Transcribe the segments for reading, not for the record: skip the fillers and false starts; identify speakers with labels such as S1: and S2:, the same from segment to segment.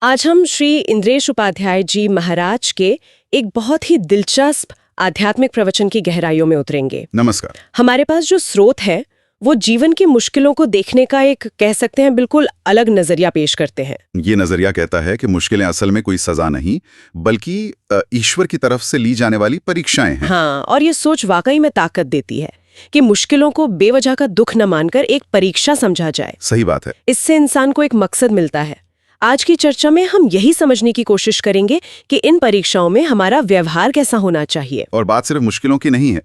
S1: आज हम श्री इंद्रेश उपाध्याय जी महाराज के एक बहुत ही दिलचस्प आध्यात्मिक प्रवचन की गहराइयों में उतरेंगे।
S2: नमस्कार।
S1: हमारे पास जो स्रोत है वो जीवन की मुश्किलों को देखने का एक कह सकते हैं बिल्कुल अलग नजरिया पेश करते हैं।
S2: ये नजरिया कहता है कि मुश्किलें असल में कोई सजा नहीं बल्कि ईश्वर की तरफ से ली जाने वाली परीक्षाएं हैं।
S1: हाँ, और ये सोच वाकई में ताकत देती है कि मुश्किलों को बेवजह का दुख न मानकर एक परीक्षा समझा जाए।
S2: सही बात है।
S1: इससे इंसान को एक मकसद मिलता है। आज की चर्चा में हम यही समझने की कोशिश करेंगे कि इन परीक्षाओं में हमारा व्यवहार कैसा होना चाहिए।
S2: और बात सिर्फ मुश्किलों की नहीं है,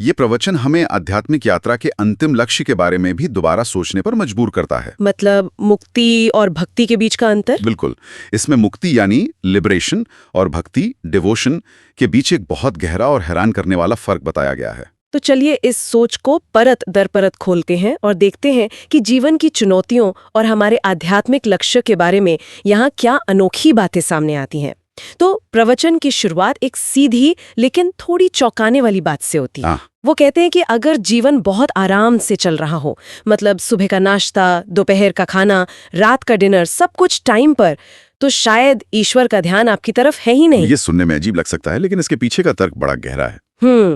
S2: ये प्रवचन हमें आध्यात्मिक यात्रा के अंतिम लक्ष्य के बारे में भी दोबारा सोचने पर मजबूर करता है।
S1: मतलब मुक्ति और भक्ति के बीच का अंतर।
S2: बिल्कुल। इसमें मुक्ति यानी लिबरेशन और भक्ति डिवोशन के बीच एक बहुत गहरा और हैरान करने वाला फर्क बताया गया है।
S1: तो चलिए इस सोच को परत दर परत खोलते हैं और देखते हैं कि जीवन की चुनौतियों और हमारे आध्यात्मिक लक्ष्य के बारे में यहाँ क्या अनोखी बातें सामने आती हैं। तो प्रवचन की शुरुआत एक सीधी लेकिन थोड़ी चौंकाने वाली बात से होती है। वो कहते हैं कि अगर जीवन बहुत आराम से चल रहा हो, मतलब सुबह का नाश्ता, दोपहर का खाना, रात का डिनर, सब कुछ टाइम पर, तो शायद ईश्वर का ध्यान आपकी तरफ है ही नहीं।
S2: ये सुनने में अजीब लग सकता है, लेकिन इसके पीछे का तर्क बड़ा गहरा है।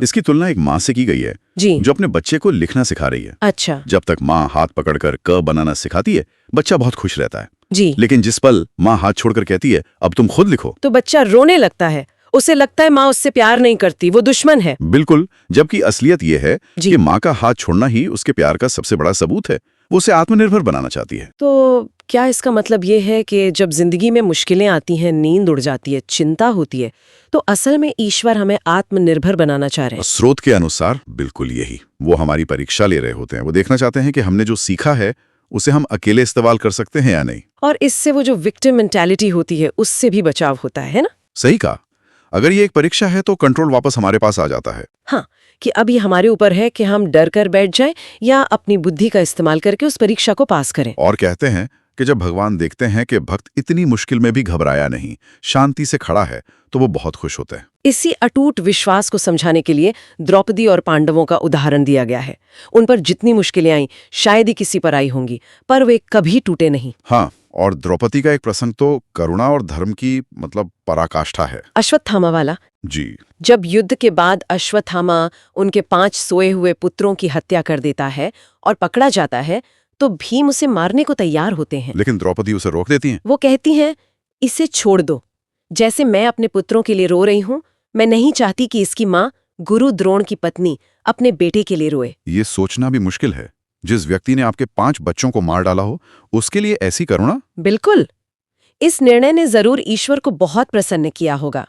S2: इसकी तुलना एक माँ से की गई है
S1: जी,
S2: जो अपने बच्चे को लिखना सिखा रही है।
S1: अच्छा।
S2: जब तक माँ हाथ पकड़कर क बनाना सिखाती है, बच्चा बहुत खुश रहता है
S1: जी।
S2: लेकिन जिस पल माँ हाथ छोड़कर कहती है अब तुम खुद लिखो,
S1: तो बच्चा रोने लगता है। उसे लगता है माँ उससे प्यार नहीं करती, वो दुश्मन है।
S2: बिल्कुल। जबकि असलियत ये है
S1: जी।
S2: कि माँ का हाथ छोड़ना ही उसके प्यार का सबसे बड़ा सबूत है। वो उसे आत्मनिर्भर बनाना चाहती है।
S1: तो क्या इसका मतलब ये है कि जब जिंदगी में मुश्किलें आती हैं, नींद उड़ जाती है, चिंता होती है, तो असल में ईश्वर हमें आत्मनिर्भर बनाना चाह रहे हैं?
S2: स्रोत के अनुसार बिल्कुल यही। वो हमारी परीक्षा ले रहे होते हैं। वो देखना चाहते हैं कि हमने जो सीखा है उसे हम अकेले इस्तेमाल कर सकते हैं या नहीं।
S1: और इससे वो जो विक्टिम मेंटालिटी होती है उससे भी बचाव होता है ना।
S2: सही कहा। अगर ये एक परीक्षा है तो कंट्रोल वापस हमारे पास आ जाता है।
S1: हाँ, कि अब ये हमारे ऊपर है कि हम डर कर बैठ जाएं या अपनी बुद्धि का इस्तेमाल करके उस परीक्षा को पास करें।
S2: और कहते हैं कि जब भगवान देखते हैं कि भक्त इतनी मुश्किल में भी घबराया नहीं, शांति से खड़ा है, तो वो बहुत खुश होते हैं।
S1: इसी अटूट विश्वास को समझाने के लिए द्रौपदी और पांडवों का उदाहरण दिया गया है। उन पर जितनी मुश्किलें आई, शायद ही किसी पर आई होंगी, पर वे कभी टूटे नहीं।
S2: हाँ, और द्रौपदी का एक प्रसंग तो करुणा और धर्म की पराकाष्ठा है।
S1: अश्वत्थामा वाला।
S2: जी।
S1: जब युद्ध के बाद अश्वत्थामा उनके 5 सोए हुए पुत्रों की हत्या कर देता है और पकड़ा जाता है, तो भीम उसे मारने को तैयार होते हैं।
S2: लेकिन द्रौपदी उसे रोक देती हैं।
S1: वो कहती हैं, इसे छोड़ दो। जैसे मैं अपने पुत्रों के लिए रो रही हूँ, मैं नहीं चाहती कि इसकी माँ गुरु द्रोण की पत्नी अपने बेटे के लिए रोए।
S2: ये सोचना भी मुश्किल है। जिस व्यक्ति ने आपके 5 बच्चों को मार डाला हो, उसके लिए ऐसी करुणा।
S1: बिल्कुल। इस निर्णय ने जरूर ईश्वर को बहुत प्रसन्न किया होगा।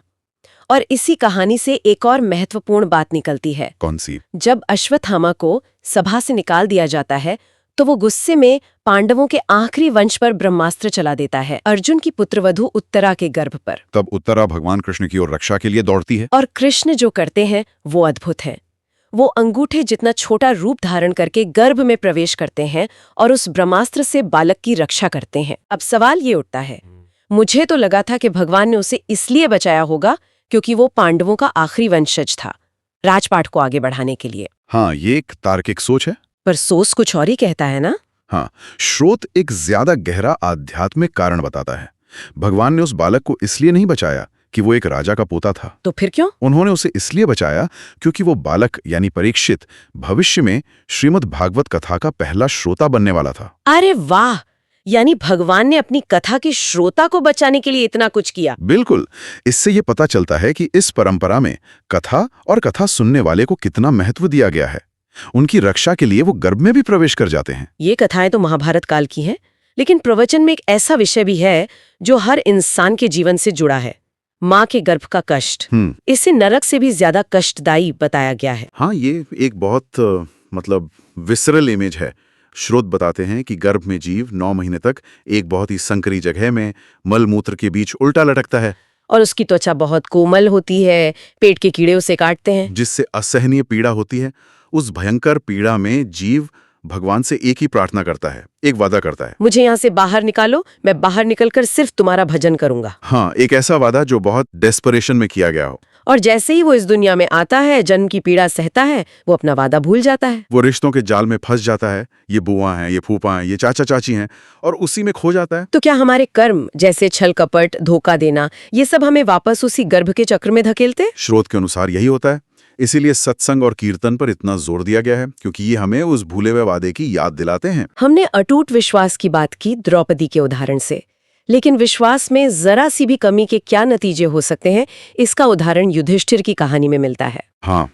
S1: और इसी कहानी से एक और महत्वपूर्ण बात निकलती है।
S2: कौन सी? जब
S1: अश्वत्थामा को सभा से निकाल दिया जाता है, तो वो गुस्से में पांडवों के आखिरी वंश पर ब्रह्मास्त्र चला देता है, अर्जुन की पुत्रवधू उत्तरा के गर्भ पर।
S2: तब उत्तरा भगवान कृष्ण की ओर रक्षा के लिए दौड़ती है।
S1: और कृष्ण जो करते हैं वो अद्भुत है। वो अंगूठे जितना छोटा रूप धारण करके गर्भ में प्रवेश करते हैं और उस ब्रह्मास्त्र से बालक की रक्षा करते हैं। अब सवाल ये उठता है, मुझे तो लगा था कि भगवान ने उसे इसलिए बचाया होगा क्योंकि वो पांडवों का आखिरी वंशज था, राजपाट को आगे बढ़ाने के लिए।
S2: हाँ, ये एक तार्किक सोच है,
S1: पर सोच कुछ और ही कहता है ना।
S2: हाँ, स्रोत एक ज्यादा गहरा आध्यात्मिक कारण बताता है। भगवान ने उस बालक को इसलिए नहीं बचाया कि वो एक राजा का पोता था।
S1: तो फिर क्यों?
S2: उन्होंने उसे इसलिए बचाया क्योंकि वो बालक यानी परीक्षित भविष्य में श्रीमद् भागवत कथा का पहला श्रोता बनने वाला था।
S1: अरे वाह! यानी भगवान ने अपनी कथा के श्रोता को बचाने के लिए इतना कुछ किया।
S2: बिल्कुल। इससे ये पता चलता है कि इस परंपरा में कथा और कथा सुनने वाले को कितना महत्व दिया गया है। उनकी रक्षा के लिए वो गर्भ में भी प्रवेश कर जाते हैं।
S1: ये कथाएं तो महाभारत काल की हैं, लेकिन प्रवचन में एक ऐसा विषय भी है जो हर इंसान के जीवन से जुड़ा है, माँ के गर्भ का कष्ट। इसे नरक से भी ज्यादा कष्टदायी बताया गया है।
S2: हाँ, ये एक बहुत विसरल इमेज है। स्रोत बताते हैं कि गर्भ में जीव 9 महीने तक एक बहुत ही संकरी जगह में मल मूत्र के बीच उल्टा लटकता है
S1: और उसकी त्वचा बहुत कोमल होती है, पेट के कीड़े उसे काटते हैं,
S2: जिससे असहनीय पीड़ा होती है। उस भयंकर पीड़ा में जीव भगवान से एक ही प्रार्थना करता है, एक वादा करता है,
S1: मुझे यहाँ से बाहर निकालो, मैं बाहर निकलकर सिर्फ तुम्हारा भजन करूंगा।
S2: हाँ, एक ऐसा वादा जो बहुत डेस्परेशन में किया गया हो।
S1: और जैसे ही वो इस दुनिया में आता है, जन्म की पीड़ा सहता है, वो अपना वादा भूल जाता है।
S2: वो रिश्तों के जाल में फंस जाता है। ये बुआ हैं, ये फूफा हैं, ये चाचा चाची हैं, और उसी में खो जाता है।
S1: तो क्या हमारे कर्म जैसे छल कपट, धोखा देना, ये सब हमें वापस उसी गर्भ के चक्र में धकेलते?
S2: स्रोत के अनुसार यही होता है। इसीलिए सत्संग और कीर्तन पर इतना जोर दिया गया है, क्योंकि ये हमें उस भूले हुए वादे की याद दिलाते हैं।
S1: हमने अटूट विश्वास की बात की द्रौपदी के उदाहरण से, लेकिन विश्वास में जरा सी भी कमी के क्या नतीजे हो सकते हैं, इसका उदाहरण युधिष्ठिर की कहानी में मिलता है।
S2: हाँ,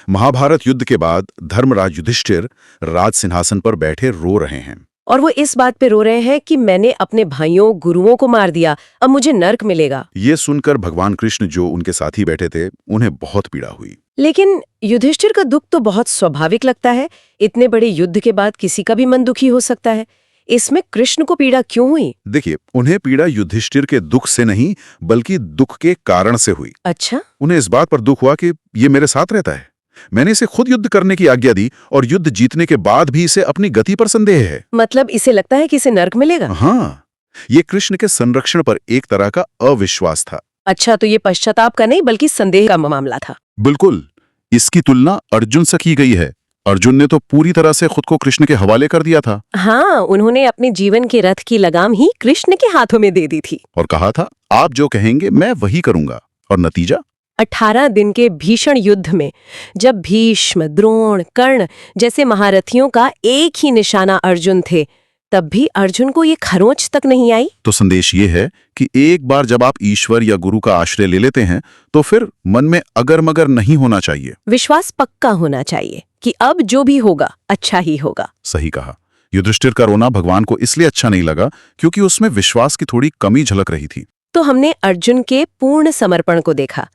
S2: महाभारत युद्ध के बाद धर्मराज युधिष्ठिर राज सिंहासन पर बैठे रो रहे हैं।
S1: और वो इस बात पे रो रहे हैं कि मैंने अपने भाइयों गुरुओं को मार दिया, अब मुझे नर्क मिलेगा।
S2: ये सुनकर भगवान कृष्ण, जो उनके साथी बैठे थे, उन्हें बहुत पीड़ा हुई।
S1: लेकिन युधिष्ठिर का दुख तो बहुत स्वाभाविक लगता है। इतने बड़े युद्ध के बाद किसी का भी मन दुखी हो सकता है। इसमें कृष्ण को पीड़ा क्यों हुई?
S2: देखिए, उन्हें पीड़ा युधिष्ठिर के दुख से नहीं, बल्कि दुख के कारण से हुई।
S1: अच्छा,
S2: उन्हें इस बात पर दुख हुआ कि ये मेरे साथ रहता है, मैंने इसे खुद युद्ध करने की आज्ञा दी, और युद्ध जीतने के बाद भी इसे अपनी गति पर संदेह है।
S1: मतलब इसे लगता है कि इसे नर्क मिलेगा।
S2: हाँ, ये कृष्ण के संरक्षण पर एक तरह का अविश्वास था।
S1: अच्छा, तो ये पश्चाताप का नहीं बल्कि संदेह का मामला था।
S2: बिल्कुल। इसकी तुलना अर्जुन से की गई है। अर्जुन ने तो पूरी तरह से खुद को कृष्ण के हवाले कर दिया था।
S1: हाँ, उन्होंने अपने जीवन के रथ की लगाम ही कृष्ण के हाथों में दे दी थी
S2: और कहा था, आप जो कहेंगे मैं वही करूंगा। और नतीजा?
S1: 18 दिन के भीषण युद्ध में जब भीष्म, द्रोण, कर्ण जैसे महारथियों का एक ही निशाना अर्जुन थे, तब भी अर्जुन को ये खरोंच तक नहीं आई।
S2: तो संदेश ये है कि एक बार जब आप ईश्वर या गुरु का आश्रय ले लेते हैं, तो फिर मन में अगर मगर नहीं होना चाहिए।
S1: विश्वास पक्का होना चाहिए कि अब जो भी होगा अच्छा ही होगा।
S2: सही कहा। युधिष्ठिर का रोना भगवान को इसलिए अच्छा नहीं लगा क्योंकि उसमें विश्वास की थोड़ी कमी झलक रही थी।
S1: तो हमने अर्जुन के पूर्ण समर्पण को देखा।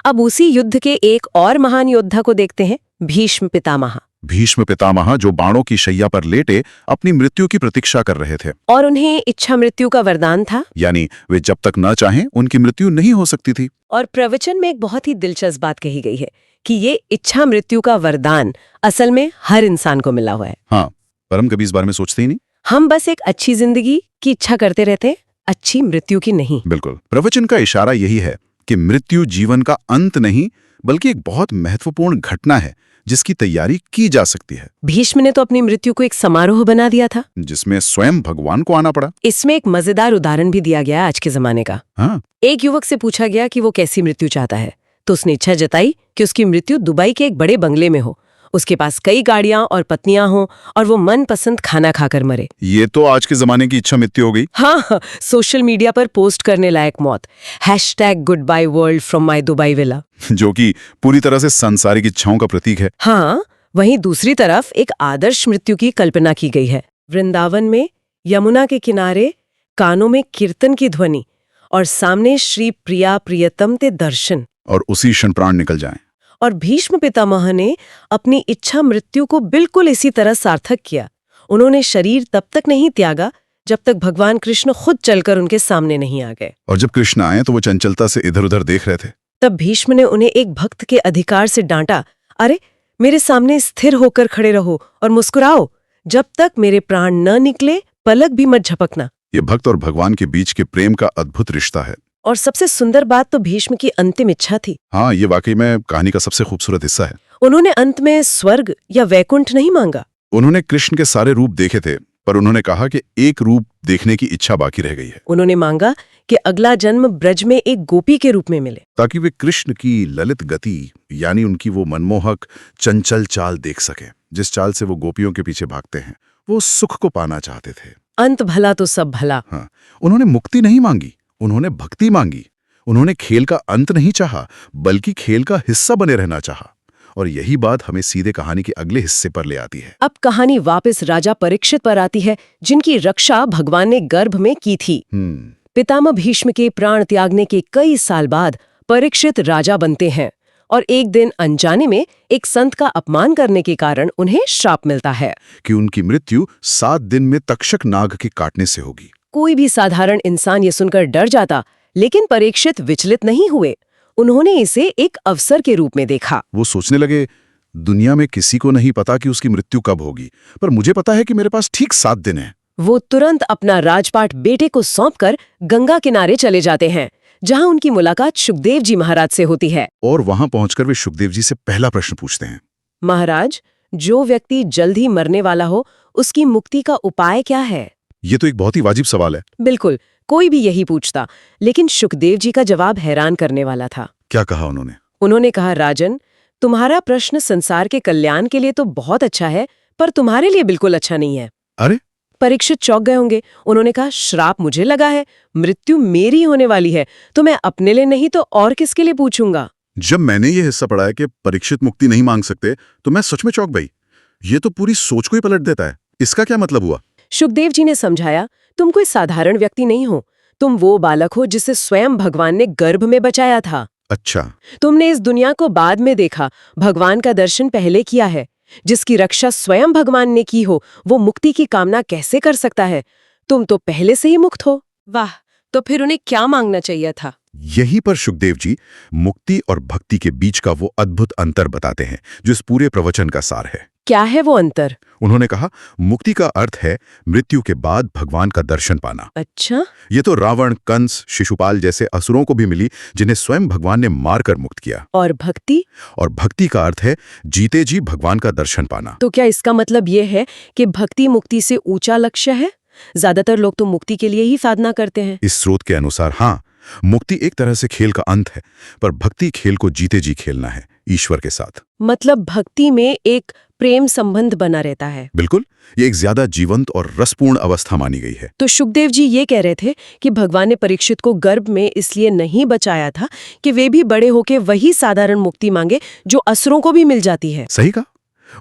S1: अब उसी युद्ध के एक और महान योद्धा को देखते हैं, भीष्म पितामह।
S2: भीष्म पितामह जो बाणों की शैया पर लेटे अपनी मृत्यु की प्रतीक्षा कर रहे थे,
S1: और उन्हें इच्छा मृत्यु का वरदान था,
S2: यानी वे जब तक न चाहें उनकी मृत्यु नहीं हो सकती थी।
S1: और प्रवचन में एक बहुत ही दिलचस्प बात कही गई है कि ये इच्छा मृत्यु का वरदान असल में हर इंसान को मिला हुआ है।
S2: हाँ, पर हम कभी इस बारे में सोचते ही नहीं।
S1: हम बस एक अच्छी जिंदगी की इच्छा करते रहते हैं, अच्छी मृत्यु की नहीं।
S2: बिल्कुल। प्रवचन का इशारा यही है कि मृत्यु जीवन का अंत नहीं, बल्कि एक बहुत महत्वपूर्ण घटना है जिसकी तैयारी की जा सकती है।
S1: भीष्म ने तो अपनी मृत्यु को एक समारोह बना दिया था,
S2: जिसमें स्वयं भगवान को आना पड़ा।
S1: इसमें एक मजेदार उदाहरण भी दिया गया आज के जमाने का।
S2: हाँ,
S1: एक युवक से पूछा गया कि वो कैसी मृत्यु चाहता है, तो उसने इच्छा जताई कि उसकी मृत्यु दुबई के एक बड़े बंगले में हो, उसके पास कई गाड़ियां और पत्नियां हों, और वो मनपसंद खाना खाकर मरे।
S2: ये तो आज के जमाने की इच्छा मृत्यु हो गई।
S1: हाँ, सोशल मीडिया पर पोस्ट करने लायक मौत, #goodbye-world from my Dubai villa,
S2: जो कि पूरी तरह से सांसारिक इच्छाओं का प्रतीक है।
S1: हाँ, वहीं दूसरी तरफ एक आदर्श मृत्यु की कल्पना की गई है। वृंदावन में यमुना के किनारे, कानों में कीर्तन की ध्वनि और सामने श्री प्रिया प्रियतम ते दर्शन,
S2: और उसी क्षण प्राण निकल जाएं।
S1: और भीष्म पितामह ने अपनी इच्छा मृत्यु को बिल्कुल इसी तरह सार्थक किया। उन्होंने शरीर तब तक नहीं त्यागा जब तक भगवान कृष्ण खुद चलकर उनके सामने नहीं आ गए।
S2: और जब कृष्ण आए तो वो चंचलता से इधर-उधर देख रहे थे।
S1: तब भीष्म ने उन्हें एक भक्त के अधिकार से डांटा, अरे मेरे सामने स्थिर होकर खड़े रहो और मुस्कुराओ, जब तक मेरे प्राण न निकले पलक भी मत झपकना।
S2: ये भक्त और भगवान के बीच के प्रेम का अद्भुत रिश्ता है।
S1: और सबसे सुंदर बात तो भीष्म की अंतिम इच्छा थी।
S2: हाँ, ये वाकई में कहानी का सबसे खूबसूरत हिस्सा है।
S1: उन्होंने अंत में स्वर्ग या वैकुंठ नहीं मांगा।
S2: उन्होंने कृष्ण के सारे रूप देखे थे, पर उन्होंने कहा कि एक रूप देखने की इच्छा बाकी रह गई है।
S1: उन्होंने मांगा कि अगला जन्म ब्रज में एक गोपी के रूप में मिले,
S2: ताकि वे कृष्ण की ललित गति, यानी उनकी वो मनमोहक चंचल चाल देख सके, जिस चाल से वो गोपियों के पीछे भागते हैं। वो सुख को पाना चाहते थे।
S1: अंत भला तो सब भला।
S2: हाँ, उन्होंने मुक्ति नहीं मांगी, उन्होंने भक्ति मांगी। उन्होंने खेल का अंत नहीं चाहा, बल्कि खेल का हिस्सा बने रहना चाहा। और यही बात हमें सीधे कहानी के अगले हिस्से पर ले आती है।
S1: अब कहानी वापस राजा परीक्षित पर आती है, जिनकी रक्षा भगवान ने गर्भ में की थी। पितामह भीष्म के प्राण त्यागने के कई साल बाद परीक्षित राजा बनते हैं, और एक दिन अनजाने में एक संत का अपमान करने के कारण उन्हें श्राप मिलता है
S2: कि उनकी मृत्यु 7 दिन में तक्षक नाग के काटने से होगी।
S1: कोई भी साधारण इंसान ये सुनकर डर जाता, लेकिन परीक्षित विचलित नहीं हुए। उन्होंने इसे एक अवसर के रूप में देखा।
S2: वो सोचने लगे, दुनिया में किसी को नहीं पता कि उसकी मृत्यु कब होगी, पर मुझे पता है कि मेरे पास ठीक 7 दिन है।
S1: वो तुरंत अपना राजपाट बेटे को सौंपकर गंगा किनारे चले जाते हैं, जहां उनकी मुलाकात सुखदेव जी महाराज से होती है।
S2: और वहां पहुंचकर वे सुखदेव जी से पहला प्रश्न पूछते हैं।
S1: महाराज, जो व्यक्ति जल्द ही मरने वाला हो, उसकी मुक्ति का उपाय क्या है?
S2: ये तो एक बहुत ही वाजिब सवाल है।
S1: बिल्कुल, कोई भी यही पूछता, लेकिन सुखदेव जी का जवाब हैरान करने वाला था।
S2: क्या कहा उन्होंने?
S1: उन्होंने कहा, राजन, तुम्हारा प्रश्न संसार के कल्याण के लिए तो बहुत अच्छा है, पर तुम्हारे लिए बिल्कुल अच्छा नहीं है।
S2: अरे,
S1: परीक्षित चौंक गए होंगे। उन्होंने कहा, श्राप मुझे लगा है, मृत्यु मेरी होने वाली है, तो मैं अपने लिए नहीं तो और किसके लिए पूछूंगा?
S2: जब मैंने ये हिस्सा पढ़ा है कि परीक्षित मुक्ति नहीं मांग सकते, तो मैं सच में चौंक गई। ये तो पूरी सोच को ही पलट देता है। इसका क्या मतलब हुआ?
S1: सुखदेव जी ने समझाया, तुम कोई साधारण व्यक्ति नहीं हो, तुम वो बालक हो जिसे स्वयं भगवान ने गर्भ में बचाया था।
S2: अच्छा,
S1: तुमने इस दुनिया को बाद में देखा, भगवान का दर्शन पहले किया है। जिसकी रक्षा स्वयं भगवान ने की हो, वो मुक्ति की कामना कैसे कर सकता है? तुम तो पहले से ही मुक्त हो। वाह, तो फिर उन्हें क्या मांगना चाहिए था?
S2: यहीं पर सुखदेव जी मुक्ति और भक्ति के बीच का वो अद्भुत अंतर बताते हैं, जो इस पूरे प्रवचन का सार है।
S1: क्या है वो अंतर?
S2: उन्होंने कहा, मुक्ति का अर्थ है मृत्यु के बाद भगवान का दर्शन पाना।
S1: अच्छा,
S2: ये तो रावण, कंस, शिशुपाल जैसे असुरों को भी मिली, जिन्हें स्वयं भगवान ने मारकर मुक्त किया।
S1: और भक्ति?
S2: और भक्ति का अर्थ है जीते जी भगवान का दर्शन पाना।
S1: तो क्या इसका मतलब ये है कि भक्ति मुक्ति से ऊंचा लक्ष्य है? ज्यादातर लोग तो मुक्ति के लिए ही साधना करते हैं।
S2: इस स्रोत के अनुसार हाँ, मुक्ति एक तरह से खेल का अंत है, पर भक्ति खेल को जीते जी खेलना है, ईश्वर के साथ।
S1: मतलब भक्ति में एक प्रेम संबंध बना रहता है।
S2: बिल्कुल, ये एक ज्यादा जीवंत और रसपूर्ण अवस्था मानी गई है।
S1: तो सुखदेव जी ये कह रहे थे कि भगवान ने परीक्षित को गर्भ में इसलिए नहीं बचाया था कि वे भी बड़े होके वही साधारण मुक्ति मांगे जो असुरों को भी मिल जाती है।
S2: सही कहा।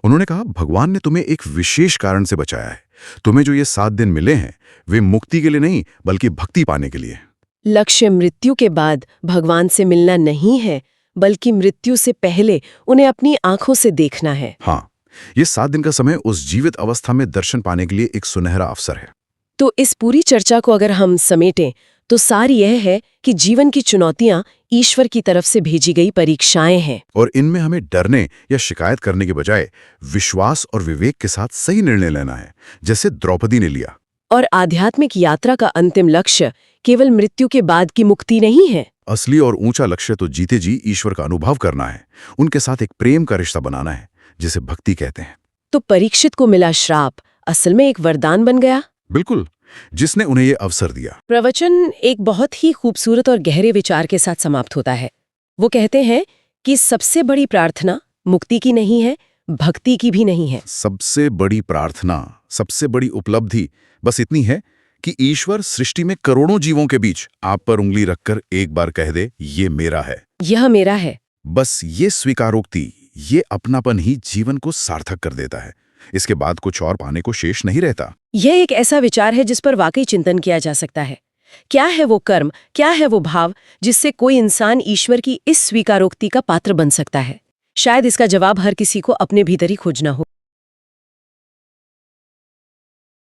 S2: उन्होंने कहा, भगवान ने तुम्हें एक विशेष कारण से बचाया है। तुम्हें जो ये 7 दिन मिले हैं, वे मुक्ति के लिए नहीं, बल्कि भक्ति पाने के लिए।
S1: लक्ष्य मृत्यु के बाद भगवान से मिलना नहीं है, बल्कि मृत्यु से पहले उन्हें अपनी आंखों से देखना है।
S2: हाँ, ये 7 दिन का समय उस जीवित अवस्था में दर्शन पाने के लिए एक सुनहरा अवसर है।
S1: तो इस पूरी चर्चा को अगर हम समेटें तो सार यह है कि जीवन की चुनौतियां ईश्वर की तरफ से भेजी गई परीक्षाएं हैं,
S2: और इनमें हमें डरने या शिकायत करने के बजाय विश्वास और विवेक के साथ सही निर्णय लेना है, जैसे द्रौपदी ने लिया।
S1: और आध्यात्मिक यात्रा का अंतिम लक्ष्य केवल मृत्यु के बाद की मुक्ति नहीं है।
S2: असली और ऊंचा लक्ष्य तो जीते जी ईश्वर का अनुभव करना है, उनके साथ एक प्रेम का रिश्ता बनाना है, जिसे भक्ति कहते हैं।
S1: तो परीक्षित को मिला श्राप असल में एक वरदान बन गया।
S2: बिल्कुल, जिसने उन्हें ये अवसर दिया।
S1: प्रवचन एक बहुत ही खूबसूरत और गहरे विचार के साथ समाप्त होता है। वो कहते हैं कि सबसे बड़ी प्रार्थना मुक्ति की नहीं है, भक्ति की भी नहीं है।
S2: सबसे बड़ी प्रार्थना, सबसे बड़ी उपलब्धि बस इतनी है कि ईश्वर सृष्टि में करोड़ों जीवों के बीच आप पर उंगली रखकर एक बार कह दे, ये मेरा है,
S1: यह मेरा है।
S2: बस ये स्वीकारोक्ति, ये अपनापन ही जीवन को सार्थक कर देता है। इसके बाद कुछ और पाने को शेष नहीं रहता।
S1: यह एक ऐसा विचार है जिस पर वाकई चिंतन किया जा सकता है। क्या है वो कर्म, क्या है वो भाव जिससे कोई इंसान ईश्वर की इस स्वीकारोक्ति का पात्र बन सकता है? शायद इसका जवाब हर किसी को अपने भीतर ही खोजना हो।